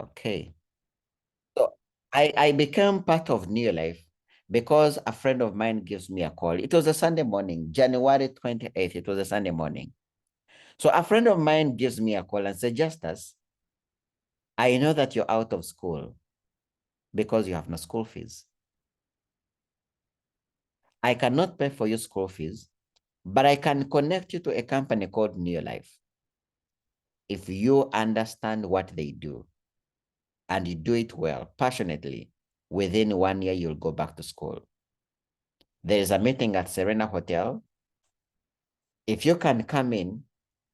Okay. So I became part of Neolife because a friend of mine gives me a call. It was a Sunday morning, January 28th. It was a Sunday morning. So a friend of mine gives me a call and says, Justus, I know that you're out of school because you have no school fees. I cannot pay for your school fees, but I can connect you to a company called Neolife. If you understand what they do and you do it well, passionately, within 1 year, you'll go back to school. There is a meeting at Serena Hotel. If you can come in,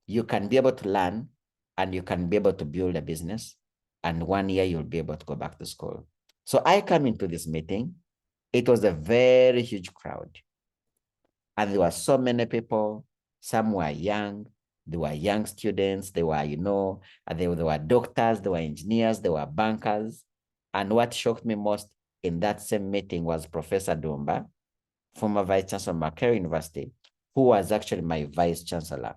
you can be able to learn and you can be able to build a business. And 1 year, you'll be able to go back to school. So I come into this meeting. It was a very huge crowd. And there were so many people. Some were young. They were young students. They were, they were doctors, they were engineers, they were bankers. And what shocked me most in that same meeting was Professor Dumba, former Vice Chancellor of Makerere University, who was actually my Vice Chancellor.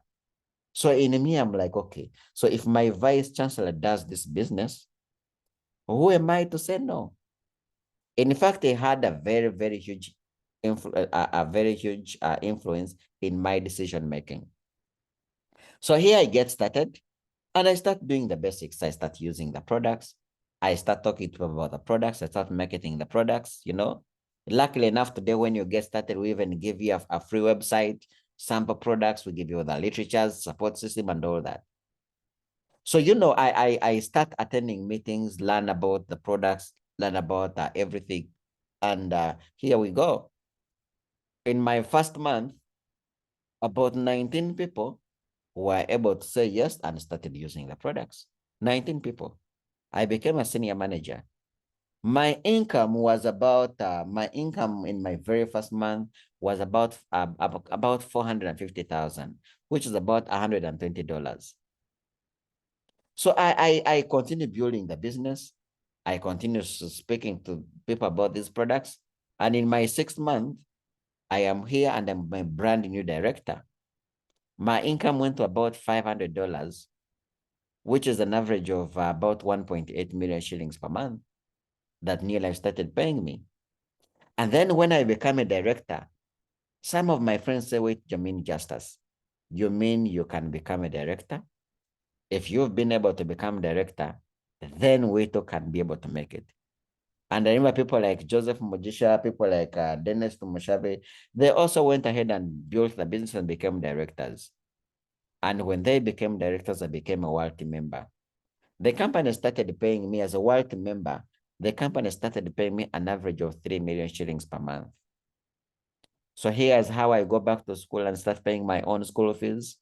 So in me, I'm like, okay, so if my Vice Chancellor does this business, who am I to say no? In fact, they had a very, very huge influence in my decision making. So here I get started and I start doing the basics. I start using the products. I start talking to people about the products. I start marketing the products, Luckily enough, today when you get started, we even give you a free website, sample products. We give you the literatures, support system, and all that. So, I start attending meetings, learn about the products, learn about everything. And here we go. In my first month, about 19 people were able to say yes and started using the products. 19 people. I became a senior manager. My income in my very first month was about 450,000, which is about $120. So I continue building the business. I continue speaking to people about these products. And in my 6th month, I am here and I'm my brand new director. My income went to about $500, which is an average of about 1.8 million shillings per month that Neolife started paying me. And then when I became a director, some of my friends say, wait, you mean Justus? You mean you can become a director? If you've been able to become director, then we too can be able to make it. And I remember people like Joseph Mojisha, people like Dennis Tumushabe, they also went ahead and built the business and became directors. And when they became directors, I became a wealthy member. The company started paying me as a wealthy member. The company started paying me an average of 3 million shillings per month. So here's how I go back to school and start paying my own school fees.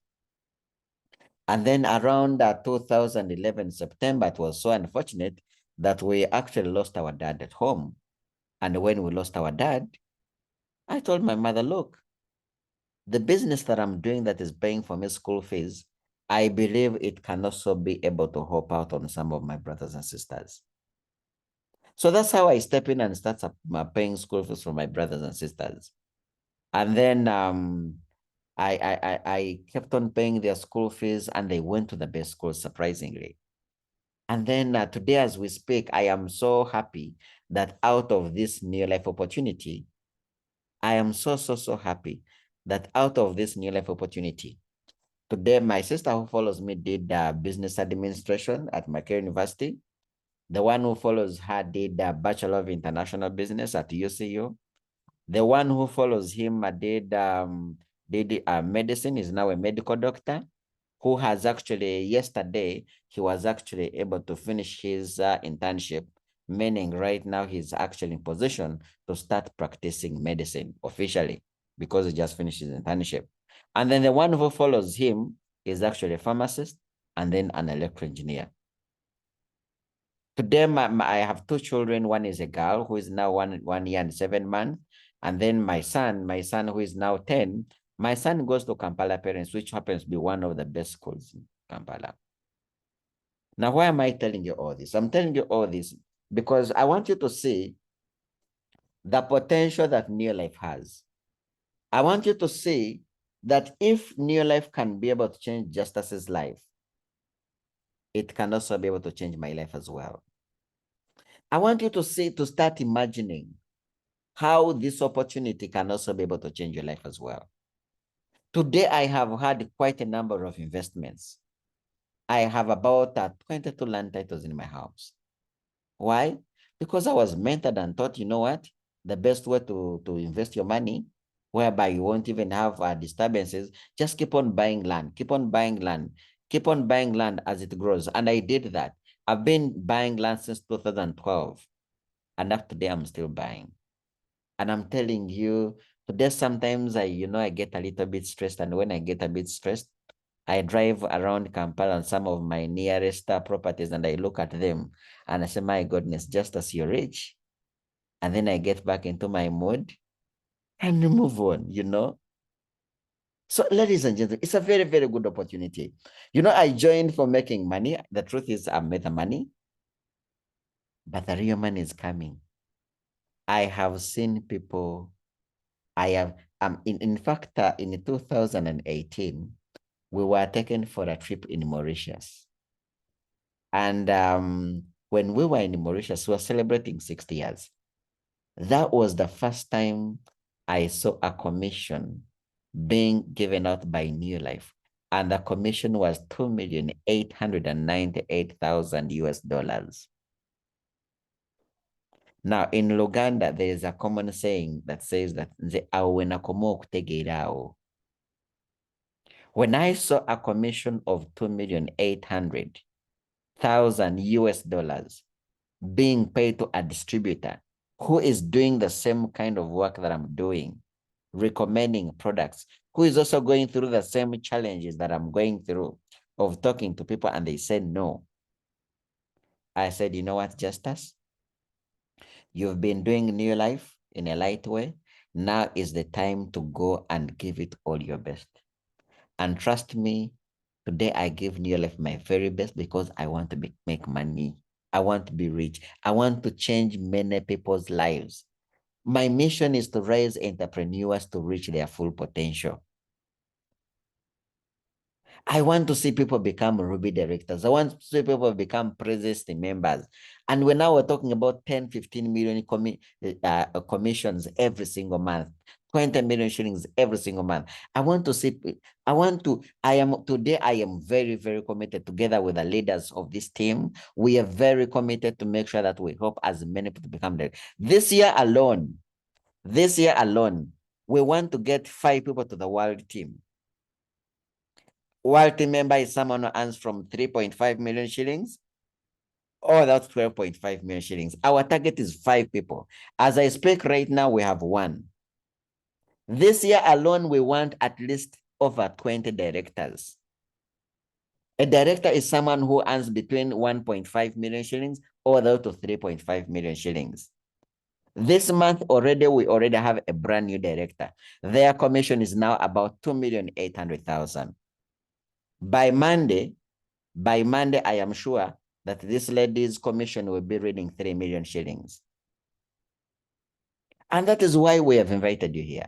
And then around 2011 September, it was so unfortunate that we actually lost our dad at home. And when we lost our dad, I told my mother, look, the business that I'm doing that is paying for me school fees, I believe it can also be able to help out on some of my brothers and sisters. So that's how I step in and start paying school fees for my brothers and sisters. And then I kept on paying their school fees and they went to the best schools, surprisingly. And then today, as we speak, I am so happy that out of this Neolife opportunity, I am so happy that out of this Neolife opportunity, today my sister who follows me did business administration at Makerere University. The one who follows her did Bachelor of International Business at UCU. The one who follows him did medicine, is now a medical doctor, who has actually, yesterday, he was actually able to finish his internship, meaning right now he's actually in position to start practicing medicine officially because he just finished his internship. And then the one who follows him is actually a pharmacist and then an electrical engineer. Today, I have 2 children. One is a girl who is now 1 year and 7 months. And then my son who is now 10, my son goes to Kampala Parents, which happens to be one of the best schools in Kampala. Now, why am I telling you all this? I'm telling you all this because I want you to see the potential that Neolife has. I want you to see that if Neolife can be able to change Justus's life, it can also be able to change my life as well. I want you to start imagining how this opportunity can also be able to change your life as well. Today, I have had quite a number of investments. I have about 22 land titles in my house. Why? Because I was mentored and taught, you know what? The best way to invest your money, whereby you won't even have disturbances, just keep on buying land, keep on buying land, keep on buying land as it grows. And I did that. I've been buying land since 2012. And up to today, I'm still buying. And I'm telling you, today sometimes I get a little bit stressed. And when I get a bit stressed, I drive around Kampala and some of my nearest properties and I look at them and I say, my goodness, just as you're rich. And then I get back into my mood and move on, you know? So ladies and gentlemen, it's a very, very good opportunity. You know, I joined for making money. The truth is I made the money, but the real money is coming. I have seen people, I have, in fact, in 2018, we were taken for a trip in Mauritius. And when we were in Mauritius, we were celebrating 60 years. That was the first time I saw a commission being given out by Neolife. And the commission was 2,898,000 US dollars. Now, in Luganda, there is a common saying that says that when I saw a commission of 2,800,000 US dollars being paid to a distributor who is doing the same kind of work that I'm doing, recommending products, who is also going through the same challenges that I'm going through of talking to people, and they said no. I said, you know what, Justus? You've been doing Neolife in a light way. Now is the time to go and give it all your best. And trust me, today I give Neolife my very best because I want to make money. I want to be rich. I want to change many people's lives. My mission is to raise entrepreneurs to reach their full potential. I want to see people become Ruby directors. I want to see people become president members. And we're now talking about 10, 15 million commissions every single month, 20 million shillings every single month. I am very, very committed together with the leaders of this team. We are very committed to make sure that we help as many people become there. This year alone, we want to get 5 people to the world team. World team member is someone who earns from 3.5 million shillings or that's 12.5 million shillings. Our target is 5 people. As I speak right now, we have 1. This year alone, we want at least over 20 directors. A director is someone who earns between 1.5 million shillings or to 3.5 million shillings. This month already, we already have a brand new director. Their commission is now about 2,800,000. By Monday, I am sure that this lady's commission will be reading 3 million shillings. And that is why we have invited you here.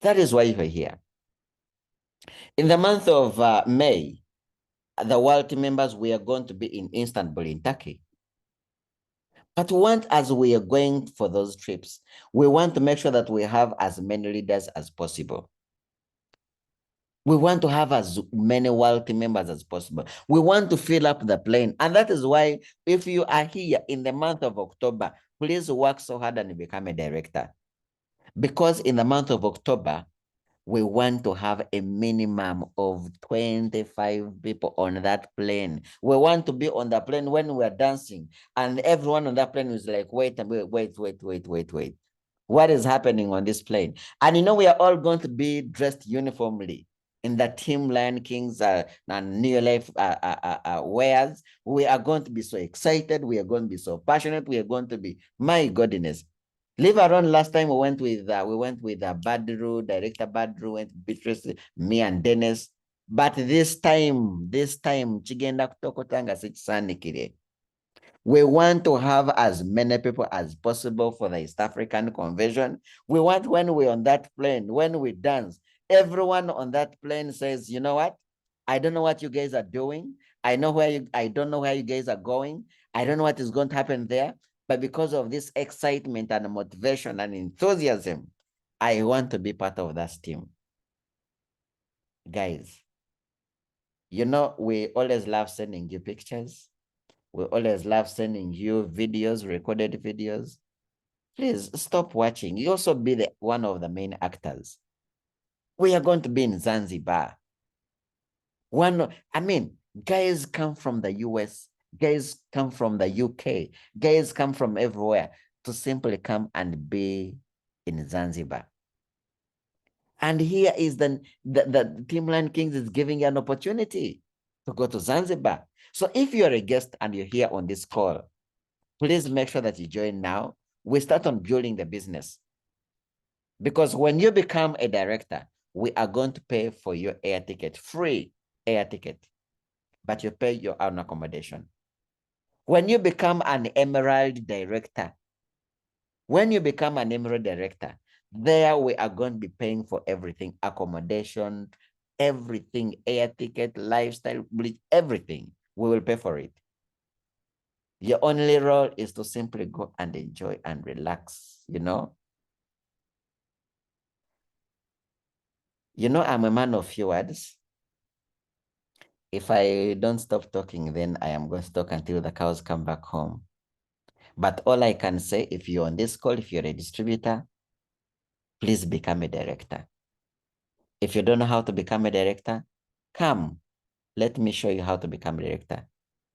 That is why you're here. In the month of May, the world team members, we are going to be in Istanbul in Turkey. But as we are going for those trips, we want to make sure that we have as many leaders as possible. We want to have as many world team members as possible. We want to fill up the plane. And that is why if you are here in the month of October, please work so hard and become a director. Because in the month of October, we want to have a minimum of 25 people on that plane. We want to be on the plane when we're dancing. And everyone on that plane is like, wait. What is happening on this plane? And we are all going to be dressed uniformly in the Team Lion Kings and Neolife wears. We are going to be so excited. We are going to be so passionate. We are going to be, my goodness. Leave around last time we went with Badru, director Badru, went Beatrice, me and Dennis. But this time, Chigenda Kutokotanga Sichisanikire. We want to have as many people as possible for the East African Convention. We want when we're on that plane, when we dance, everyone on that plane says, you know what? I don't know what you guys are doing, I don't know where you guys are going. I don't know what is going to happen there. But because of this excitement and motivation and enthusiasm, I want to be part of that team. Guys, you know, we always love sending you pictures. We always love sending you videos, recorded videos. Please stop watching. You also be one of the main actors. We are going to be in Zanzibar. I mean, guys come from the US, guys come from the UK, guys come from everywhere to simply come and be in Zanzibar. And here is the Team Lion Kings is giving you an opportunity to go to Zanzibar. So if you're a guest and you're here on this call, please make sure that you join now. We start on building the business. Because when you become a director, we are going to pay for your air ticket, free air ticket, but you pay your own accommodation. When you become an Emerald director, there we are going to be paying for everything, accommodation, everything, air ticket, lifestyle, everything. We will pay for it. Your only role is to simply go and enjoy and relax, you know? You know, I'm a man of few words. If I don't stop talking, then I am going to talk until the cows come back home. But all I can say, if you're on this call, if you're a distributor, please become a director. If you don't know how to become a director, come, let me show you how to become a director.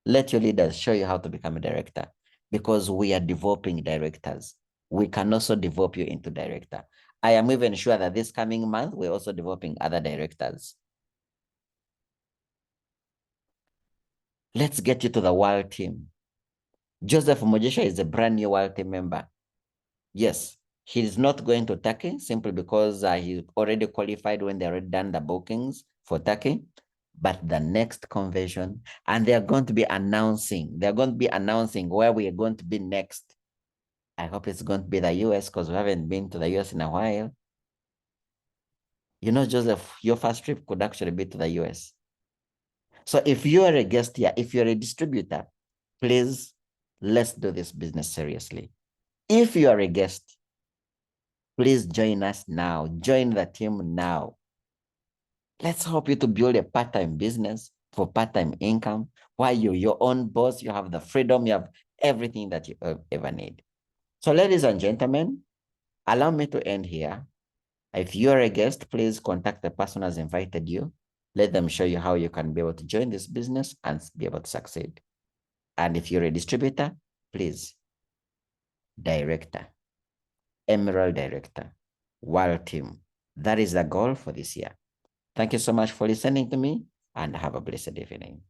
Let your leaders show you how to become a director, because we are developing directors. We can also develop you into director. I am even sure that this coming month, we're also developing other directors. Let's get you to the world team. Joseph Mojisha is a brand new world team member. Yes, he is not going to Turkey simply because he already qualified when they already done the bookings for Turkey. But the next convention, and they're going to be announcing where we are going to be next. I hope it's going to be the US, because we haven't been to the US in a while. You know, Joseph, your first trip could actually be to the US. So if you are a guest here, if you're a distributor, please, let's do this business seriously. If you are a guest, please join us now. Join the team now. Let's help you to build a part-time business for part-time income. While you're your own boss, you have the freedom, you have everything that you ever need. So ladies and gentlemen, allow me to end here. If you're a guest, please contact the person who has invited you. Let them show you how you can be able to join this business and be able to succeed. And if you're a distributor, please, director, Emerald director, world team. That is the goal for this year. Thank you so much for listening to me, and have a blessed evening.